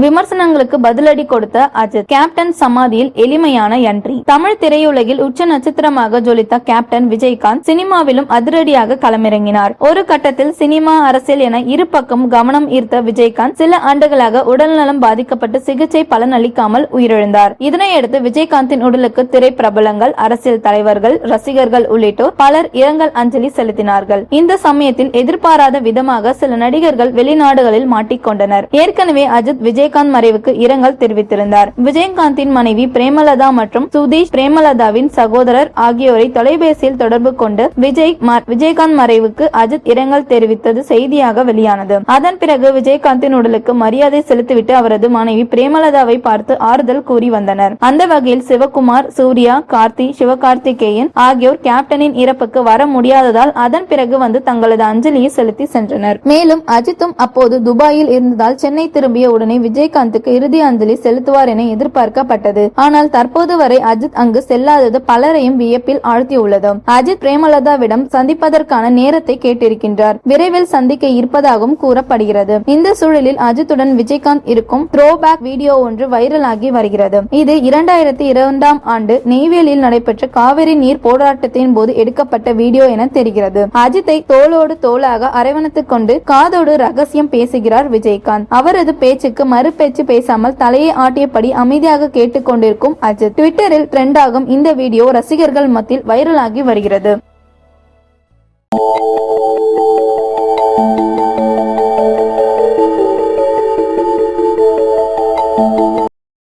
விமர்சனங்களுக்கு பதிலடி கொடுத்த அஜித். கேப்டன் சமாதியில் எளிமையான என்ட்ரி. தமிழ் திரையுலகில் உச்ச நட்சத்திரமாக ஜொலித்த கேப்டன் விஜயகாந்த் சினிமாவிலும் அதிரடியாக களமிறங்கினார். ஒரு கட்டத்தில் சினிமா, அரசியல் என இரு பக்கம் கவனம் ஈர்த்த விஜயகாந்த் சில ஆண்டுகளாக உடல்நலம் பாதிக்கப்பட்டு சிகிச்சை பலனளிக்காமல் உயிரிழந்தார். இதனையடுத்து விஜயகாந்தின் உடலுக்கு திரை பிரபலங்கள், அரசியல் தலைவர்கள், ரசிகர்கள் உள்ளிட்டோர் பலர் இரங்கல் அஞ்சலி செலுத்தினார்கள். இந்த சமயத்தில் எதிர்பாராத விதமாக சில நடிகர்கள் வெளிநாடுகளில் மாட்டிக்கொண்டனர். ஏற்கனவே அஜித் விஜயகாந்த் மறைவுக்கு இரங்கல் தெரிவித்திருந்தார். விஜயகாந்தின் மனைவி பிரேமலதா மற்றும் சுதீஷ் பிரேமலதாவின் சகோதரர் ஆகியோரை தொலைபேசியில் தொடர்பு கொண்டு விஜயகாந்த் மறைவுக்கு அஜித் இரங்கல் தெரிவித்தது செய்தியாக வெளியானது. அதன் பிறகு விஜயகாந்தின் உடலுக்கு மரியாதை செலுத்திவிட்டு அவரது மனைவி பிரேமலதாவை பார்த்து ஆறுதல் கூறி வந்தனர். அந்த வகையில் சிவகுமார், சூர்யா, கார்த்தி, சிவகார்த்திகேயன் ஆகியோர் கேப்டனின் இறப்புக்கு வர முடியாததால் அதன் பிறகு வந்து தங்களது அஞ்சலியை செலுத்தி சென்றனர். மேலும் அஜித்தும் அப்போது துபாயில் இருந்ததால் சென்னை திரும்பிய உடனே விஜயகாந்துக்கு இறுதி அஞ்சலி செலுத்துவார் என எதிர்பார்க்கப்பட்டது. ஆனால் தற்போது வரை அஜித் அங்கு செல்லாதது பலரையும் வியப்பில் ஆழ்த்தியுள்ளது. அஜித் பிரேமலதாவிடம் சந்திப்பதற்கான நேரத்தை கேட்டிருக்கின்றார். விரைவில் சந்திக்க இருப்பதாகவும் கூறப்படுகிறது. இந்த சூழலில் அஜித்துடன் விஜயகாந்த் இருக்கும் த்ரோபேக் வீடியோ ஒன்று வைரலாகி வருகிறது. இது 2002ஆம் ஆண்டு நெய்வேலியில் நடைபெற்ற காவிரி நீர் போராட்டத்தின் போது எடுக்கப்பட்ட வீடியோ என தெரிகிறது. அஜித்தை தோளோடு தோளாக அரவணைத்துக் கொண்டு காதோடு ரகசியம் பேசுகிறார் விஜயகாந்த். அவரது பேச்சுக்கு மறுபேச்சு பேசாமல் தலையை ஆட்டியபடி அமைதியாக கேட்டுக் கொண்டிருக்கும் அஜித். ட்விட்டரில் ட்ரெண்ட் ஆகும் இந்த வீடியோ ரசிகர்கள் மத்தியில் வைரலாகி வருகிறது.